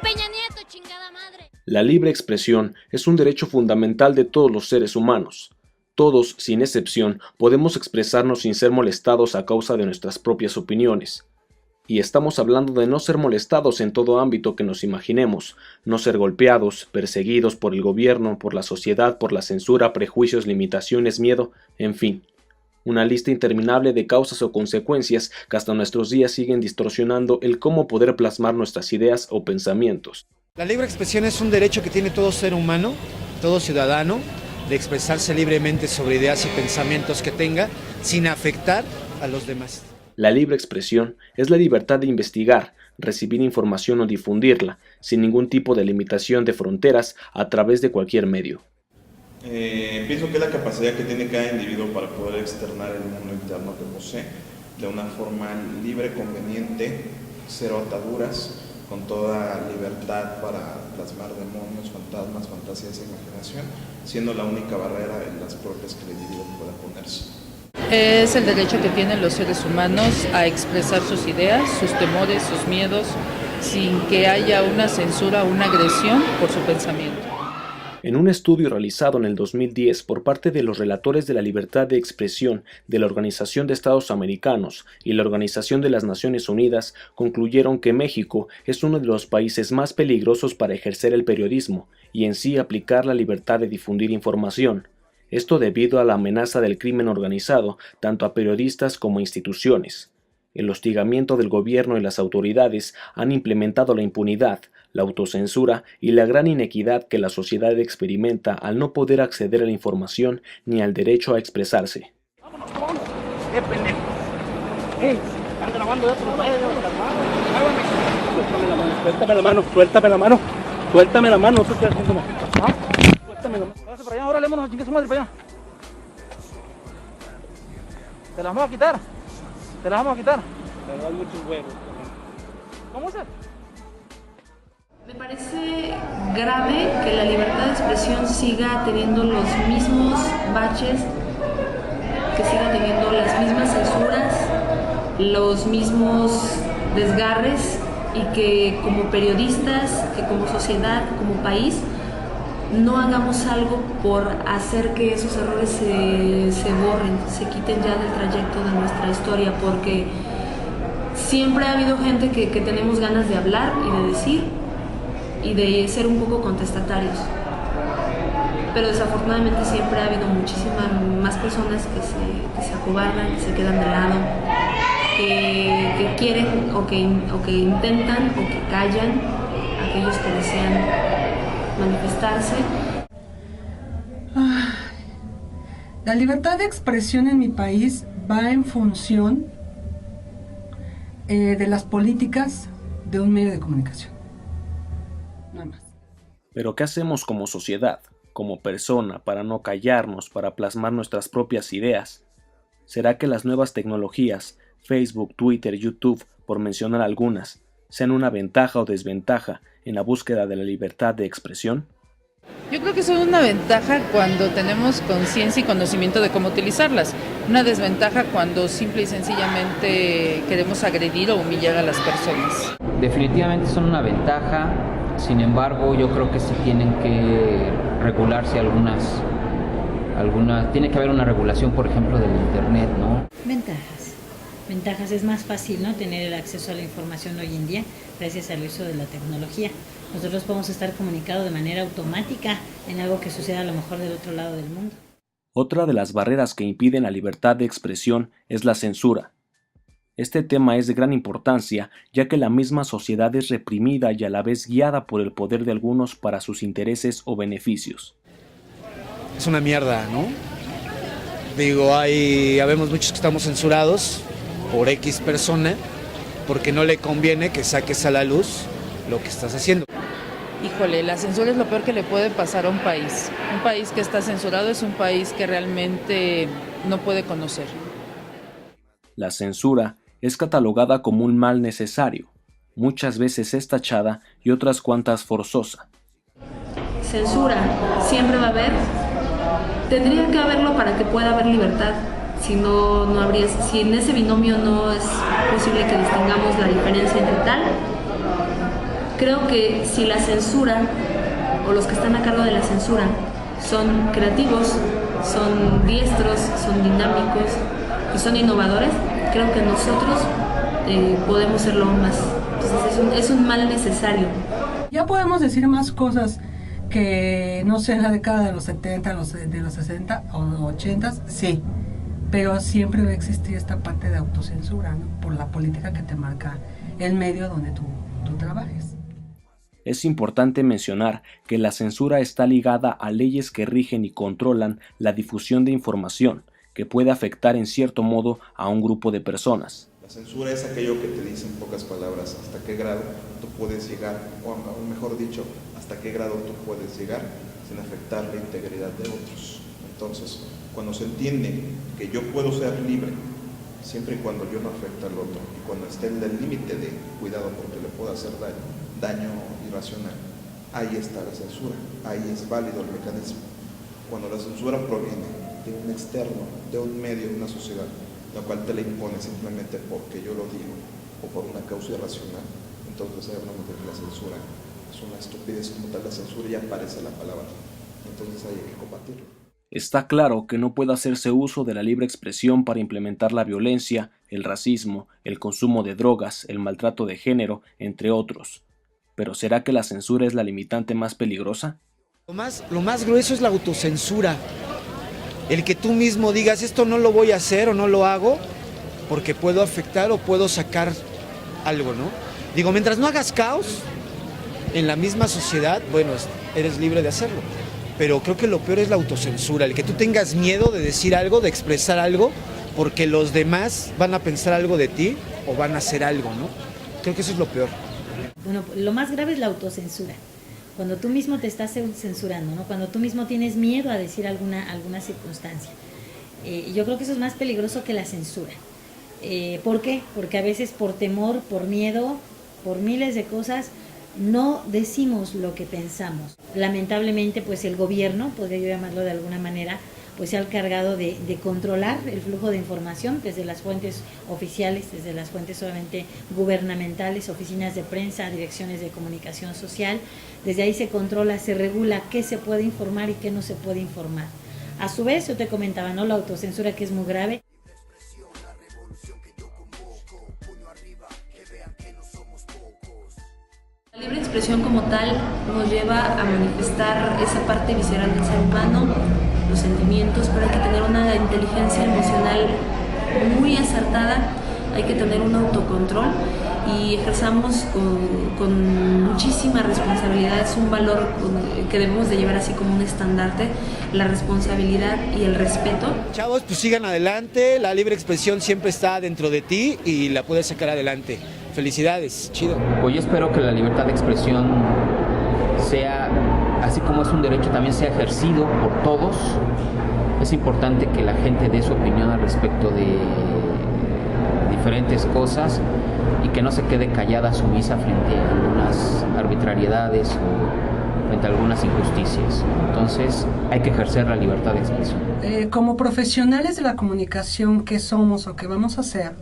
Peña Nieto, chingada madre! La libre expresión es un derecho fundamental de todos los seres humanos. Todos, sin excepción, podemos expresarnos sin ser molestados a causa de nuestras propias opiniones. Y estamos hablando de no ser molestados en todo ámbito que nos imaginemos, no ser golpeados, perseguidos por el gobierno, por la sociedad, por la censura, prejuicios, limitaciones, miedo, en fin. Una lista interminable de causas o consecuencias que hasta nuestros días siguen distorsionando el cómo poder plasmar nuestras ideas o pensamientos. La libre expresión es un derecho que tiene todo ser humano, todo ciudadano, de expresarse libremente sobre ideas y pensamientos que tenga, sin afectar a los demás. La libre expresión es la libertad de investigar, recibir información o difundirla, sin ningún tipo de limitación de fronteras a través de cualquier medio. Pienso que es la capacidad que tiene cada individuo para poder externar el mundo interno que posee de una forma libre, conveniente, cero ataduras, con toda libertad para plasmar demonios, fantasmas, fantasías e imaginación, siendo la única barrera en las propias que el individuo pueda ponerse. Es el derecho que tienen los seres humanos a expresar sus ideas, sus temores, sus miedos, sin que haya una censura o una agresión por su pensamiento. En un estudio realizado en el 2010 por parte de los relatores de la libertad de expresión de la Organización de Estados Americanos y la Organización de las Naciones Unidas, concluyeron que México es uno de los países más peligrosos para ejercer el periodismo y en sí aplicar la libertad de difundir información. Esto debido a la amenaza del crimen organizado tanto a periodistas como a instituciones. El hostigamiento del gobierno y las autoridades han implementado la impunidad, la autocensura y la gran inequidad que la sociedad experimenta al no poder acceder a la información ni al derecho a expresarse. Suéltame la mano, suéltame la mano, suéltame la mano, no te estoy haciendo nada. Suéltame la mano. Pásate para allá, órale, vámonos, chingue su madre para allá. Te las vamos a quitar. Te las vamos a quitar. Te dan muchos huevos. ¿Cómo se? Me parece grave que la libertad de expresión siga teniendo los mismos baches, que siga teniendo las mismas censuras, los mismos desgarres y que como periodistas, que como sociedad, como país, no hagamos algo por hacer que esos errores se borren, se quiten ya del trayecto de nuestra historia, porque siempre ha habido gente que tenemos ganas de hablar y de decir y de ser un poco contestatarios, pero desafortunadamente siempre ha habido muchísimas más personas que se acobardan, que se quedan de lado, que quieren o que intentan o que callan a aquellos que desean manifestarse. La libertad de expresión en mi país va en función de las políticas de un medio de comunicación. No hay más. Pero ¿qué hacemos como sociedad, como persona, para no callarnos, para plasmar nuestras propias ideas? ¿Será que las nuevas tecnologías, Facebook, Twitter, YouTube, por mencionar algunas, sean una ventaja o desventaja en la búsqueda de la libertad de expresión? Yo creo que son una ventaja cuando tenemos conciencia y conocimiento de cómo utilizarlas. Una desventaja cuando simple y sencillamente queremos agredir o humillar a las personas. Definitivamente son una ventaja, sin embargo yo creo que sí tienen que regularse algunas, tiene que haber una regulación, por ejemplo, del internet, ¿no? Ventajas, es más fácil, ¿no?, tener el acceso a la información hoy en día gracias al uso de la tecnología. Nosotros podemos estar comunicados de manera automática en algo que suceda a lo mejor del otro lado del mundo. Otra de las barreras que impiden la libertad de expresión es la censura. Este tema es de gran importancia, ya que la misma sociedad es reprimida y a la vez guiada por el poder de algunos para sus intereses o beneficios. Es una mierda, ¿no? Digo, habemos muchos que estamos censurados por X persona, porque no le conviene que saques a la luz lo que estás haciendo. Híjole, la censura es lo peor que le puede pasar a un país. Un país que está censurado es un país que realmente no puede conocer. La censura es catalogada como un mal necesario. Muchas veces es tachada y otras cuantas forzosa. Censura siempre va a haber. Tendría que haberlo para que pueda haber libertad. Si no habría, si en ese binomio no es posible que distingamos la diferencia entre tal, Creo que si la censura o los que están a cargo de la censura son creativos, son diestros, son dinámicos y son innovadores, creo que nosotros podemos serlo aún más. Entonces es un mal necesario. Ya podemos decir más cosas que no sé en la década de los 70, de los 60 o 80, sí, pero siempre va a existir esta parte de autocensura, ¿no? Por la política que te marca el medio donde tú trabajes. Es importante mencionar que la censura está ligada a leyes que rigen y controlan la difusión de información, que puede afectar en cierto modo a un grupo de personas. La censura es aquello que te dice en pocas palabras hasta qué grado tú puedes llegar, o mejor dicho, hasta qué grado tú puedes llegar sin afectar la integridad de otros. Entonces, cuando se entiende que yo puedo ser libre, siempre y cuando yo no afecte al otro, y cuando esté en el límite de cuidado porque le puedo hacer daño irracional, ahí está la censura, ahí es válido el mecanismo. Cuando la censura proviene de un externo, de un medio, de una sociedad, la cual te la impone simplemente porque yo lo digo o por una causa irracional, entonces ahí hablamos de que la censura es una estupidez como tal. La censura ya aparece la palabra, entonces hay que combatirlo. Está claro que no puede hacerse uso de la libre expresión para implementar la violencia, el racismo, el consumo de drogas, el maltrato de género, entre otros. ¿Pero será que la censura es la limitante más peligrosa? Lo más grueso es la autocensura. El que tú mismo digas, esto no lo voy a hacer o no lo hago porque puedo afectar o puedo sacar algo, ¿no? Digo, mientras no hagas caos en la misma sociedad, bueno, eres libre de hacerlo. Pero creo que lo peor es la autocensura, el que tú tengas miedo de decir algo, de expresar algo, porque los demás van a pensar algo de ti o van a hacer algo, ¿no? Creo que eso es lo peor. Bueno, lo más grave es la autocensura. Cuando tú mismo te estás censurando, ¿no? Cuando tú mismo tienes miedo a decir alguna circunstancia. Yo creo que eso es más peligroso que la censura. ¿Por qué? Porque a veces por temor, por miedo, por miles de cosas, no decimos lo que pensamos. Lamentablemente, pues el gobierno, podría yo llamarlo de alguna manera, pues se ha encargado de controlar el flujo de información desde las fuentes oficiales, desde las fuentes solamente gubernamentales, oficinas de prensa, direcciones de comunicación social. Desde ahí se controla, se regula qué se puede informar y qué no se puede informar. A su vez, yo te comentaba, ¿no?, la autocensura, que es muy grave. La libre expresión como tal nos lleva a manifestar esa parte visceral del ser humano, los sentimientos, pero hay que tener una inteligencia emocional muy acertada, hay que tener un autocontrol y ejerzamos con muchísima responsabilidad. Es un valor que debemos de llevar así como un estandarte, la responsabilidad y el respeto. Chavos, pues sigan adelante, la libre expresión siempre está dentro de ti y la puedes sacar adelante. Felicidades, chido. Pues yo espero que la libertad de expresión sea, así como es un derecho, también sea ejercido por todos. Es importante que la gente dé su opinión al respecto de diferentes cosas y que no se quede callada, sumisa frente a algunas arbitrariedades o frente a algunas injusticias. Entonces hay que ejercer la libertad de expresión. Como profesionales de la comunicación que somos o que vamos a ser,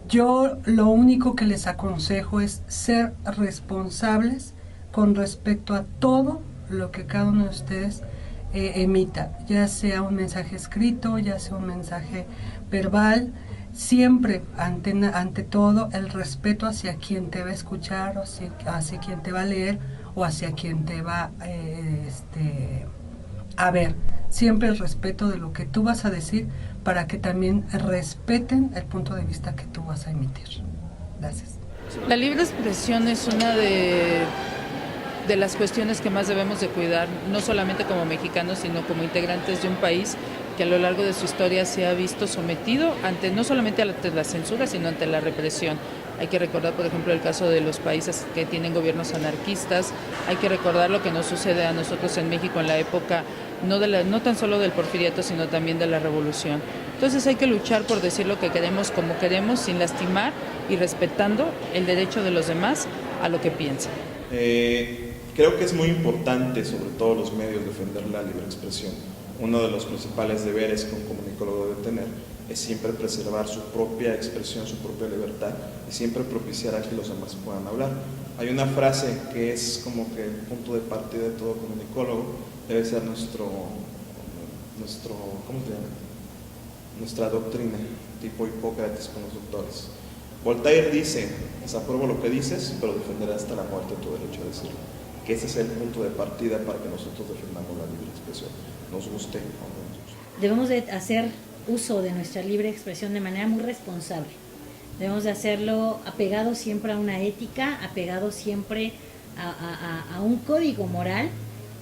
yo lo único que les aconsejo es ser responsables con respecto a todo lo que cada uno de ustedes emita, ya sea un mensaje escrito, ya sea un mensaje verbal. Siempre, ante todo, el respeto hacia quien te va a escuchar, o hacia quien te va a leer, o hacia quien te va a ver. Siempre el respeto de lo que tú vas a decir, para que también respeten el punto de vista que tú vas a emitir. Gracias. La libre expresión es una de las cuestiones que más debemos de cuidar, no solamente como mexicanos, sino como integrantes de un país que a lo largo de su historia se ha visto sometido no solamente ante la censura, sino ante la represión. Hay que recordar, por ejemplo, el caso de los países que tienen gobiernos anarquistas. Hay que recordar lo que nos sucede a nosotros en México en la época, no tan solo del porfiriato, sino también de la revolución. Entonces hay que luchar por decir lo que queremos como queremos, sin lastimar y respetando el derecho de los demás a lo que piensan. Creo que es muy importante, sobre todo los medios, defender la libre expresión. Uno de los principales deberes que un comunicólogo debe tener es siempre preservar su propia expresión, su propia libertad y siempre propiciar a que los demás puedan hablar. Hay una frase que es como que el punto de partida de todo comunicólogo, debe ser nuestra doctrina, tipo Hipócrates con los doctores. Voltaire dice: desapruebo lo que dices, pero defenderé hasta la muerte tu derecho a decirlo. Que ese es el punto de partida para que nosotros defendamos la libre expresión, nos guste o no nos guste. Debemos de hacer uso de nuestra libre expresión de manera muy responsable. Debemos de hacerlo apegado siempre a una ética, apegado siempre a un código moral,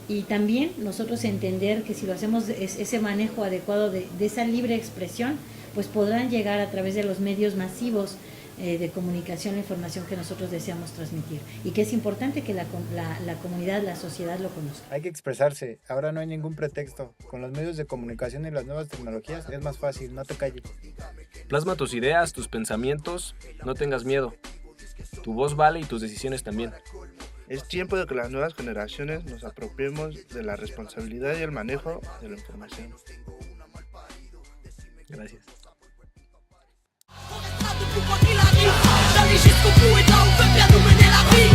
y también nosotros entender que si lo hacemos ese manejo adecuado de esa libre expresión, pues podrán llegar a través de los medios masivos de comunicación la información que nosotros deseamos transmitir, y que es importante que la comunidad, la sociedad lo conozca. Hay que expresarse, ahora no hay ningún pretexto. Con los medios de comunicación y las nuevas tecnologías es más fácil, no te calles. Plasma tus ideas, tus pensamientos, no tengas miedo. Tu voz vale y tus decisiones también. Es tiempo de que las nuevas generaciones nos apropiemos de la responsabilidad y el manejo de la información. Gracias. D'aller jusqu'au bout et de là où veut bien nous mener la vie.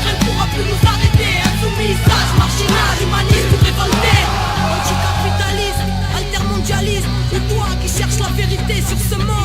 Rien ne pourra plus nous arrêter. Insoumis, sage, marginal, humaniste ou révolté. Anticapitalisme, altermondialisme. Et toi qui cherches la vérité sur ce monde.